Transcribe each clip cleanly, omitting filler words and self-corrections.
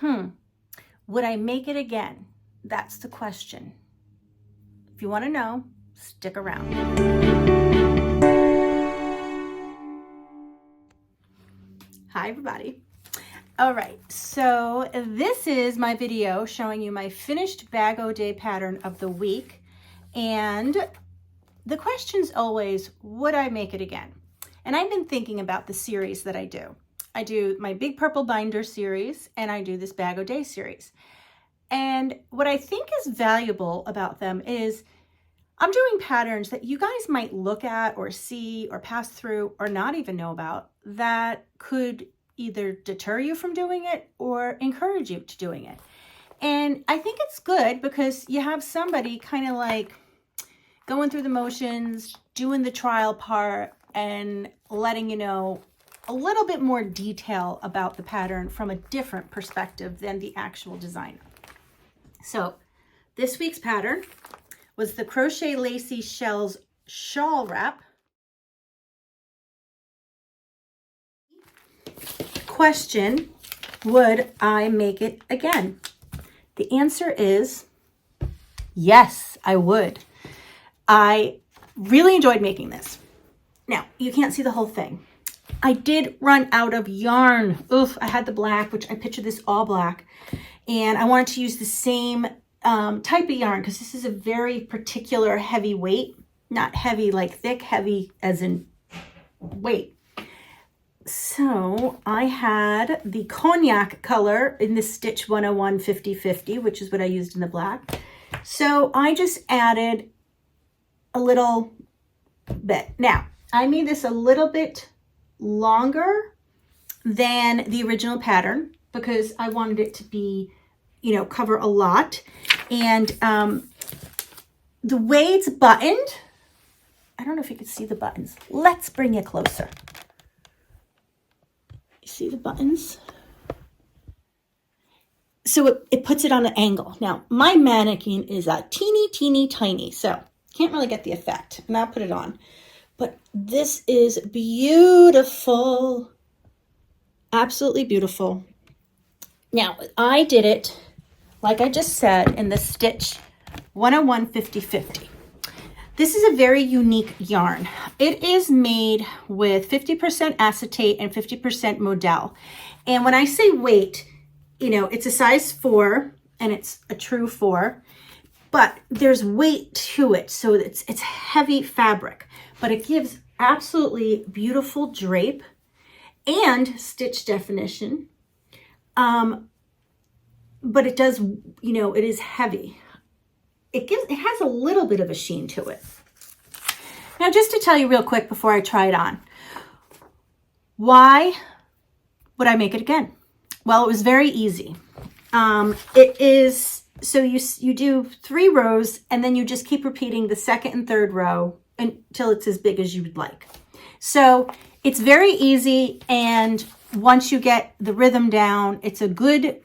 Would I make it again? That's the question. If you want to know, stick around. Hi, everybody. All right, so this is my video showing you my finished Bag O Day pattern of the week. And the question's always, would I make it again? And I've been thinking about the series that I do. I do my Big Purple Binder series, and I do this Bag O Day series. And what I think is valuable about them is I'm doing patterns that you guys might look at or see or pass through or not even know about that could either deter you from doing it or encourage you to doing it. And I think it's good because you have somebody kind of like going through the motions, doing the trial part, and letting you know a little bit more detail about the pattern from a different perspective than the actual designer. So this week's pattern was the Crochet Lacy Shells Shawl Wrap. Question, would I make it again? The answer is yes, I would. I really enjoyed making this. Now, you can't see the whole thing. I did run out of yarn. Oof, I had the black, which I pictured this all black. And I wanted to use the same type of yarn because this is a very particular heavy weight. Not heavy like thick, heavy as in weight. So I had the cognac color in the Stitch 101 50/50, which is what I used in the black. So I just added a little bit. Now, I made this a little bit longer than the original pattern because I wanted it to be, you know, cover a lot. And the way it's buttoned, I don't know if you can see the buttons. Let's bring it closer. See the buttons? So it puts it on an angle. Now, my mannequin is a teeny tiny, so can't really get the effect. And I'll put it on. But this is beautiful. Absolutely beautiful. Now, I did it, like I just said, in the Stitch 101 50/50. This is a very unique yarn. It is made with 50% acetate and 50% modal. And when I say weight, you know, it's a size 4 and it's a true 4, but there's weight to it. So it's heavy fabric, but it gives absolutely beautiful drape and stitch definition. But it does, you know, it is heavy. It has a little bit of a sheen to it. Now, just to tell you real quick before I try it on, why would I make it again? Well, it was very easy. It is, so you do 3 rows and then you just keep repeating the second and third row until it's as big as you would like. So it's very easy. And once you get the rhythm down, it's a good,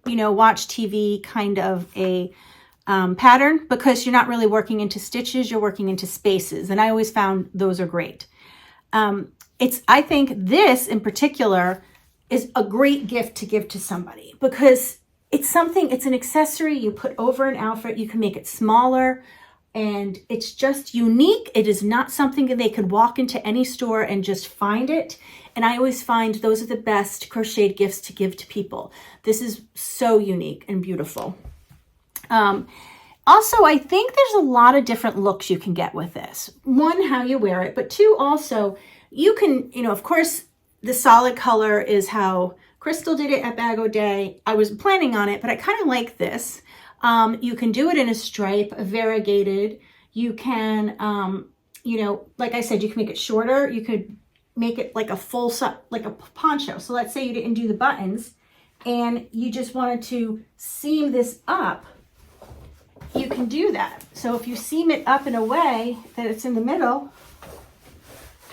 you know, watch TV kind of a pattern because you're not really working into stitches, you're working into spaces. And I always found those are great. I think this in particular is a great gift to give to somebody because it's an accessory you put over an outfit. You can make it smaller and it's just unique. It is not something that they could walk into any store and just find it. And I always find those are the best crocheted gifts to give to people. This is so unique and beautiful. Also, I think there's a lot of different looks you can get with this. 1, how you wear it, but 2, also, you can, you know, of course, the solid color is how Crystal did it at Bag O Day. I was planning on it, but I kind of like this. You can do it in a stripe, a variegated. You can, you know, like I said, you can make it shorter. You could make it like a full, like a poncho. So let's say you didn't do the buttons and you just wanted to seam this up. You can do that. So if you seam it up in a way that it's in the middle,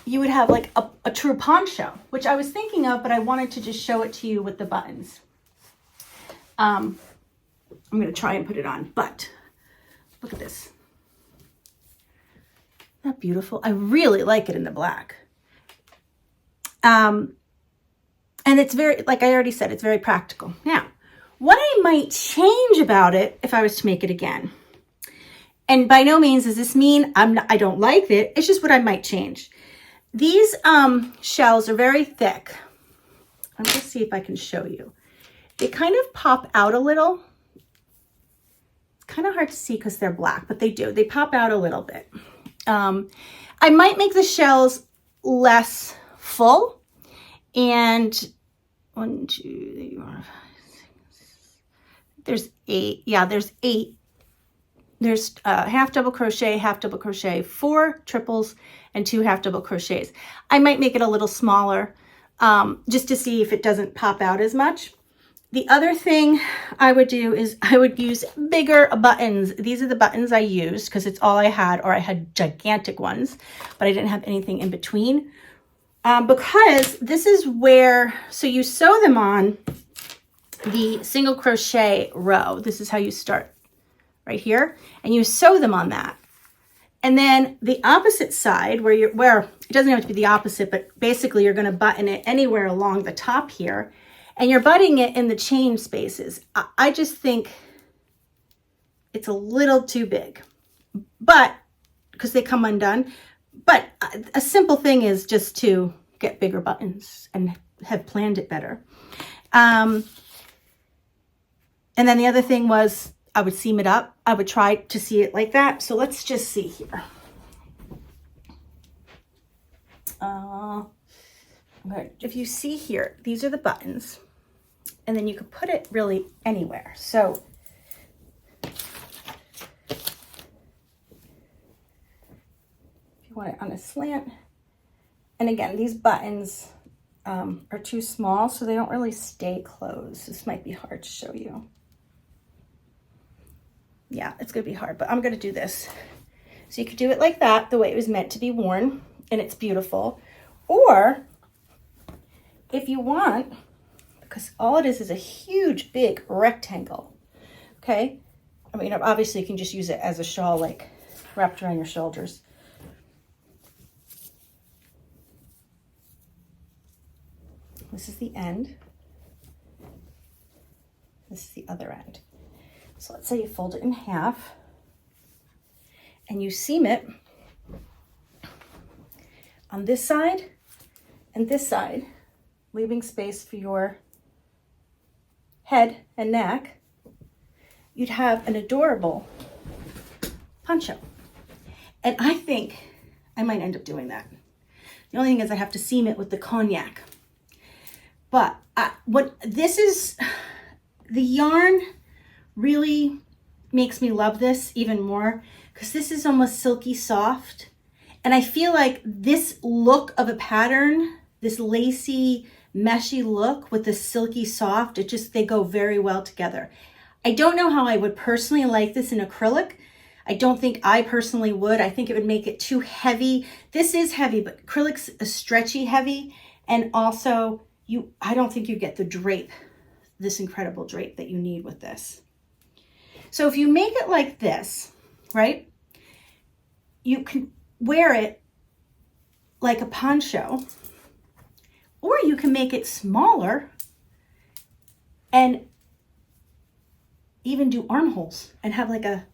you would have like a true poncho, which I was thinking of, but I wanted to just show it to you with the buttons. I'm going to try and put it on, but look at this. Isn't that beautiful? I really like it in the black. And it's very, like I already said, it's very practical. Now, What I might change about it if I was to make it again, and by no means does this mean I don't like it, it's just what I might change. These shells are very thick. I'm going to see if I can show you. They kind of pop out a little. It's kind of hard to see because they're black, but they do. They pop out a little bit. I might make the shells less full. And 1, 2, 3, 4, 5, 6. There's 8. Yeah, there's 8. There's half double crochet, 4 triples, and 2 half double crochets. I might make it a little smaller just to see if it doesn't pop out as much. The other thing I would do is I would use bigger buttons. These are the buttons I used because it's all I had, or I had gigantic ones, but I didn't have anything in between. Because this is where, so you sew them on the single crochet row. This is how you start right here, and you sew them on that. And then the opposite side where it doesn't have to be the opposite, but basically you're going to button it anywhere along the top here, and you're buttoning it in the chain spaces. I just think it's a little too big, but because they come undone. But a simple thing is just to get bigger buttons and have planned it better. And then the other thing was I would seam it up. I would try to see it like that. So let's just see here. Okay. If you see here, these are the buttons. And then you could put it really anywhere. So want it on a slant. And again, these buttons are too small, so they don't really stay closed. This might be hard to show you. Yeah, it's gonna be hard, but I'm gonna do this. So you could do it like that, the way it was meant to be worn, and it's beautiful. Or if you want, because all it is a huge, big rectangle, okay? I mean, obviously you can just use it as a shawl, like wrapped around your shoulders. This is the end. This is the other end. So let's say you fold it in half and you seam it on this side and this side, leaving space for your head and neck. You'd have an adorable poncho. And I think I might end up doing that. The only thing is I have to seam it with the cognac. But the yarn really makes me love this even more because this is almost silky soft. And I feel like this look of a pattern, this lacy, meshy look with the silky soft, they go very well together. I don't know how I would personally like this in acrylic. I don't think I personally would. I think it would make it too heavy. This is heavy, but acrylic's a stretchy heavy. And also, I don't think you get the drape, this incredible drape that you need with this. So if you make it like this, right, you can wear it like a poncho, or you can make it smaller and even do armholes and have like a,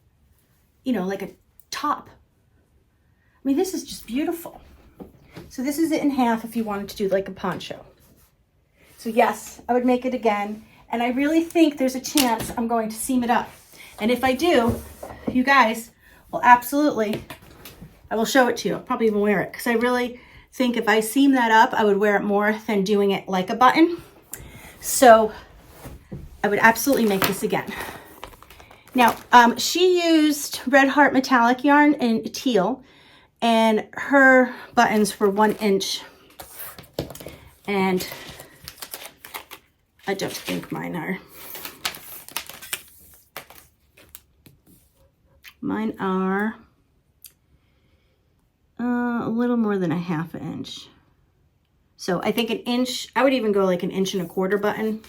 like a top. I mean, this is just beautiful. So this is it in half if you wanted to do like a poncho. So yes, I would make it again. And I really think there's a chance I'm going to seam it up. And if I do, you guys, well, absolutely, I will show it to you. I'll probably even wear it because I really think if I seam that up, I would wear it more than doing it like a button. So I would absolutely make this again. Now, she used Red Heart metallic yarn in teal, and her buttons were 1 inch. And I don't think mine are. Mine are a little more than a ½ inch. So I think 1 inch, I would even go like 1 1/4" button.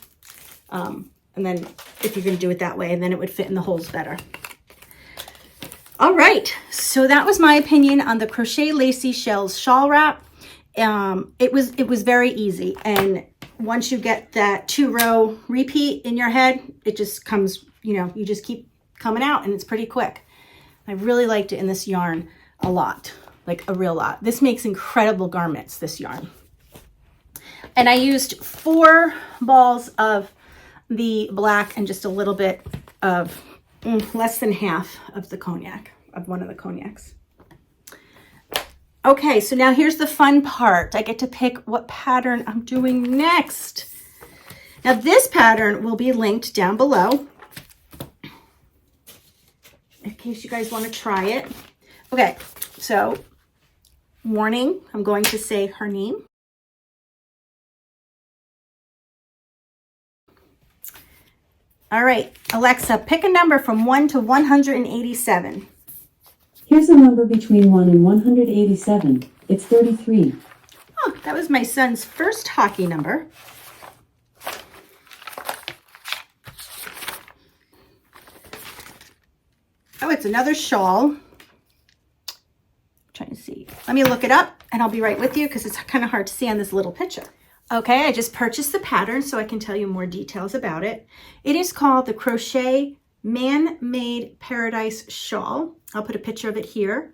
And then if you're gonna do it that way, and then it would fit in the holes better. All right, so that was my opinion on the Crochet Lacy Shells shawl wrap. It was very easy, and once you get that 2-row repeat in your head, it just comes, you know, you just keep coming out and it's pretty quick. I really liked it in this yarn a lot, like a real lot. This makes incredible garments, this yarn. And I used 4 balls of the black and just a little bit of, less than half of the cognac, of one of the cognacs. Okay, so now here's the fun part. I get to pick what pattern I'm doing next. Now this pattern will be linked down below in case you guys want to try it. Okay, so warning, I'm going to say her name. All right, Alexa, pick a number from 1 to 187. Here's a number between 1 and 187. It's 33. Oh, that was my son's first hockey number. Oh, it's another shawl. I'm trying to see. Let me look it up and I'll be right with you because it's kind of hard to see on this little picture. Okay, I just purchased the pattern so I can tell you more details about it. It is called the Crochet Man-Made Paradise Shawl. I'll put a picture of it here.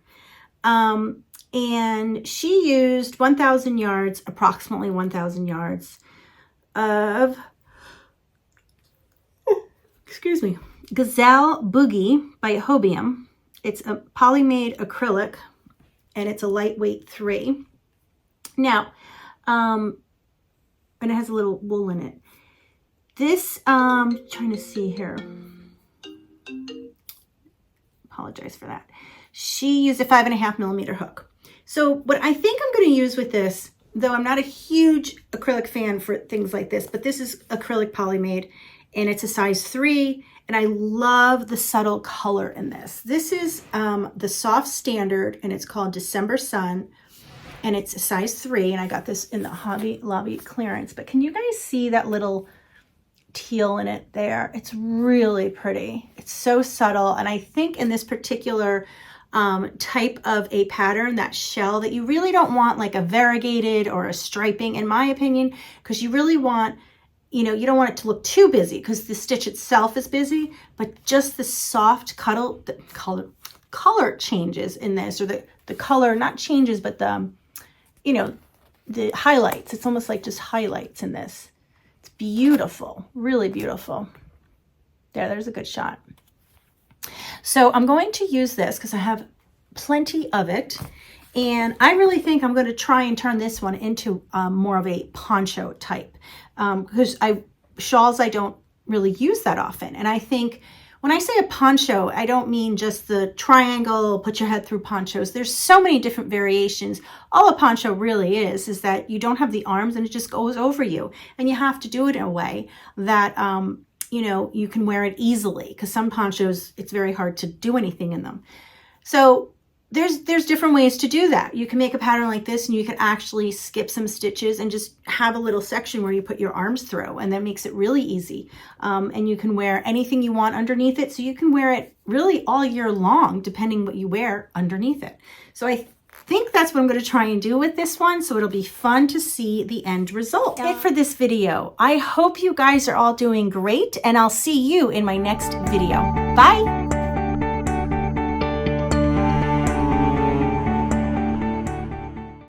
And she used 1,000 yards, approximately 1,000 yards of, excuse me, Gazelle Boogie by Hobium. It's a poly-made acrylic and it's a lightweight 3. Now, and it has a little wool in it. This, trying to see here. Apologize for that. She used a 5.5 millimeter hook. So what I think I'm going to use with this, though I'm not a huge acrylic fan for things like this, but this is acrylic poly-made and it's a size 3 and I love the subtle color in this. This is the soft standard and it's called December Sun and it's a size 3 and I got this in the Hobby Lobby clearance. But can you guys see that little teal in it there? It's really pretty. It's so subtle and I think in this particular type of a pattern, that shell, that you really don't want like a variegated or a striping in my opinion, because you really want, you know, you don't want it to look too busy because the stitch itself is busy, but just the soft color changes in this, or the color not changes, but the, you know, the highlights. It's almost like just highlights in this. It's beautiful, really beautiful. There's a good shot. So I'm going to use this because I have plenty of it. And I really think I'm going to try and turn this one into more of a poncho type. Because shawls I don't really use that often. And I think when I say a poncho, I don't mean just the triangle, put your head through ponchos. There's so many different variations. All a poncho really is that you don't have the arms and it just goes over you. And you have to do it in a way that, you know, you can wear it easily, because some ponchos, it's very hard to do anything in them. So there's different ways to do that. You can make a pattern like this and you can actually skip some stitches and just have a little section where you put your arms through, and that makes it really easy. And you can wear anything you want underneath it. So you can wear it really all year long, depending what you wear underneath it. So I think that's what I'm going to try and do with this one. So it'll be fun to see the end result. That's it for this video. I hope you guys are all doing great, and I'll see you in my next video. Bye.